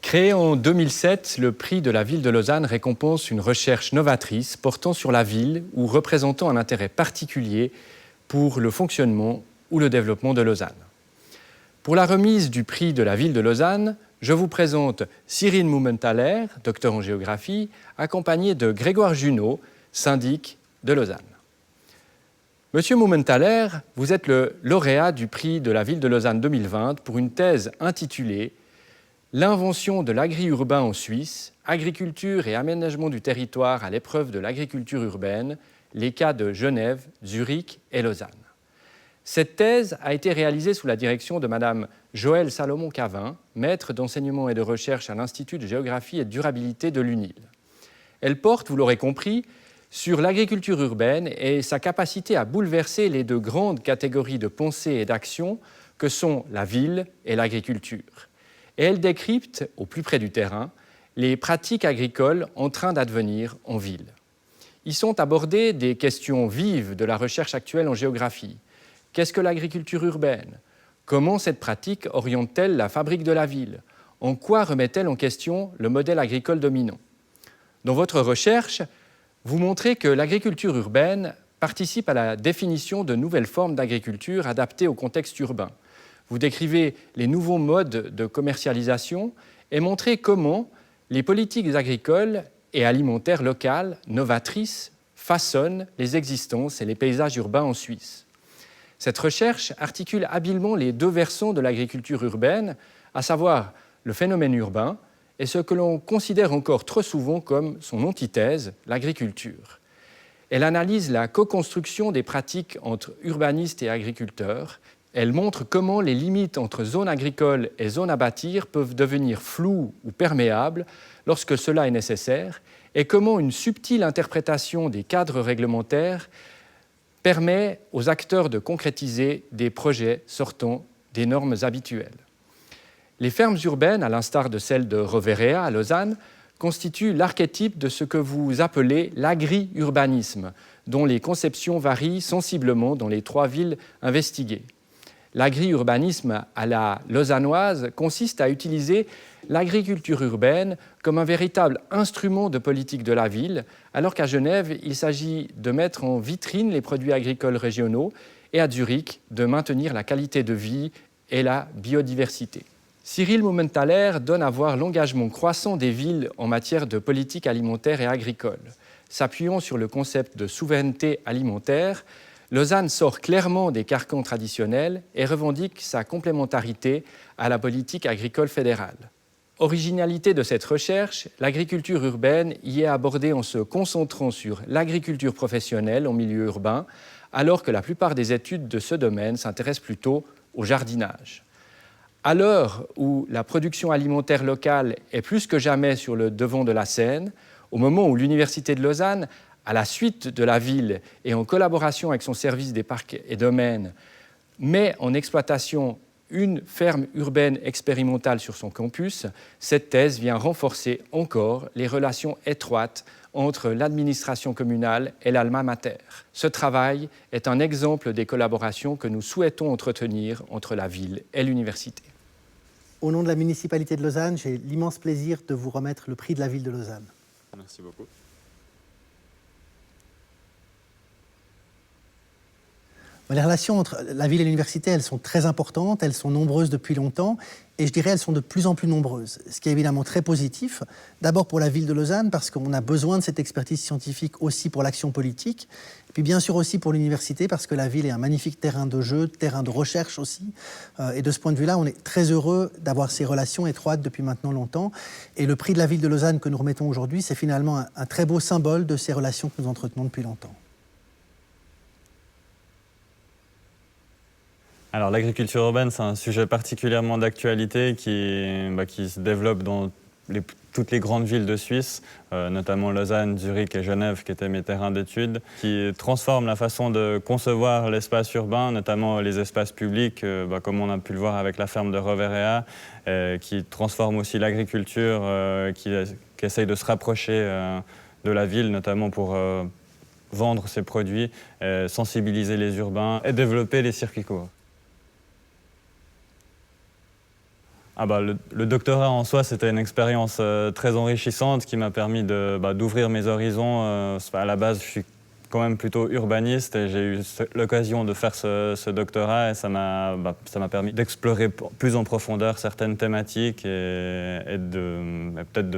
Créé en 2007, le prix de la ville de Lausanne récompense une recherche novatrice portant sur la ville ou représentant un intérêt particulier pour le fonctionnement ou le développement de Lausanne. Pour la remise du prix de la ville de Lausanne, je vous présente Cyril Mumenthaler, docteur en géographie, accompagné de Grégoire Junot, syndic de Lausanne. Monsieur Mumenthaler, vous êtes le lauréat du prix de la ville de Lausanne 2020 pour une thèse intitulée « L'invention de l'agri-urbain en Suisse, agriculture et aménagement du territoire à l'épreuve de l'agriculture urbaine, les cas de Genève, Zurich et Lausanne ». Cette thèse a été réalisée sous la direction de Mme Joëlle Salomon-Cavin, maître d'enseignement et de recherche à l'Institut de géographie et de durabilité de l'UNIL. Elle porte, vous l'aurez compris, sur l'agriculture urbaine et sa capacité à bouleverser les deux grandes catégories de pensée et d'action que sont la ville et l'agriculture. Et elle décrypte, au plus près du terrain, les pratiques agricoles en train d'advenir en ville. Y sont abordées des questions vives de la recherche actuelle en géographie. Qu'est-ce que l'agriculture urbaine? Comment cette pratique oriente-t-elle la fabrique de la ville? En quoi remet-elle en question le modèle agricole dominant? Dans votre recherche, vous montrez que l'agriculture urbaine participe à la définition de nouvelles formes d'agriculture adaptées au contexte urbain. Vous décrivez les nouveaux modes de commercialisation et montrez comment les politiques agricoles et alimentaires locales, novatrices, façonnent les existences et les paysages urbains en Suisse. Cette recherche articule habilement les deux versants de l'agriculture urbaine, à savoir le phénomène urbain et ce que l'on considère encore trop souvent comme son antithèse, l'agriculture. Elle analyse la co-construction des pratiques entre urbanistes et agriculteurs. Elle montre comment les limites entre zones agricoles et zones à bâtir peuvent devenir floues ou perméables lorsque cela est nécessaire et comment une subtile interprétation des cadres réglementaires permet aux acteurs de concrétiser des projets sortant des normes habituelles. Les fermes urbaines, à l'instar de celle de Roverea à Lausanne, constituent l'archétype de ce que vous appelez l'agri-urbanisme, dont les conceptions varient sensiblement dans les trois villes investiguées. L'agri-urbanisme à la lausannoise consiste à utiliser l'agriculture urbaine comme un véritable instrument de politique de la ville, alors qu'à Genève, il s'agit de mettre en vitrine les produits agricoles régionaux et à Zurich, de maintenir la qualité de vie et la biodiversité. Cyril Mumenthaler donne à voir l'engagement croissant des villes en matière de politique alimentaire et agricole. S'appuyant sur le concept de souveraineté alimentaire, Lausanne sort clairement des carcans traditionnels et revendique sa complémentarité à la politique agricole fédérale. Originalité de cette recherche, l'agriculture urbaine y est abordée en se concentrant sur l'agriculture professionnelle en milieu urbain, alors que la plupart des études de ce domaine s'intéressent plutôt au jardinage. À l'heure où la production alimentaire locale est plus que jamais sur le devant de la scène, au moment où l'Université de Lausanne, à la suite de la ville et en collaboration avec son service des parcs et domaines, met en exploitation une ferme urbaine expérimentale sur son campus, cette thèse vient renforcer encore les relations étroites entre l'administration communale et l'alma mater. Ce travail est un exemple des collaborations que nous souhaitons entretenir entre la ville et l'université. Au nom de la municipalité de Lausanne, j'ai l'immense plaisir de vous remettre le prix de la ville de Lausanne. Merci beaucoup. Les relations entre la ville et l'université, elles sont très importantes, elles sont nombreuses depuis longtemps, et je dirais elles sont de plus en plus nombreuses, ce qui est évidemment très positif. D'abord pour la ville de Lausanne, parce qu'on a besoin de cette expertise scientifique aussi pour l'action politique, et puis bien sûr aussi pour l'université, parce que la ville est un magnifique terrain de jeu, terrain de recherche aussi, et de ce point de vue-là, on est très heureux d'avoir ces relations étroites depuis maintenant longtemps, et le prix de la ville de Lausanne que nous remettons aujourd'hui, c'est finalement un très beau symbole de ces relations que nous entretenons depuis longtemps. Alors l'agriculture urbaine, c'est un sujet particulièrement d'actualité qui se développe dans toutes les grandes villes de Suisse, notamment Lausanne, Zurich et Genève, qui étaient mes terrains d'études, qui transforment la façon de concevoir l'espace urbain, notamment les espaces publics, comme on a pu le voir avec la ferme de Roverea, qui transforme aussi l'agriculture, qui essaye de se rapprocher de la ville, notamment pour vendre ses produits, sensibiliser les urbains et développer les circuits courts. Le doctorat en soi, c'était une expérience très enrichissante qui m'a permis d'ouvrir mes horizons. À la base, je suis quand même plutôt urbaniste et j'ai eu l'occasion de faire ce doctorat et ça m'a permis d'explorer plus en profondeur certaines thématiques et peut-être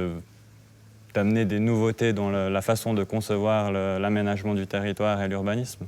d'amener des nouveautés dans la façon de concevoir l'aménagement du territoire et l'urbanisme.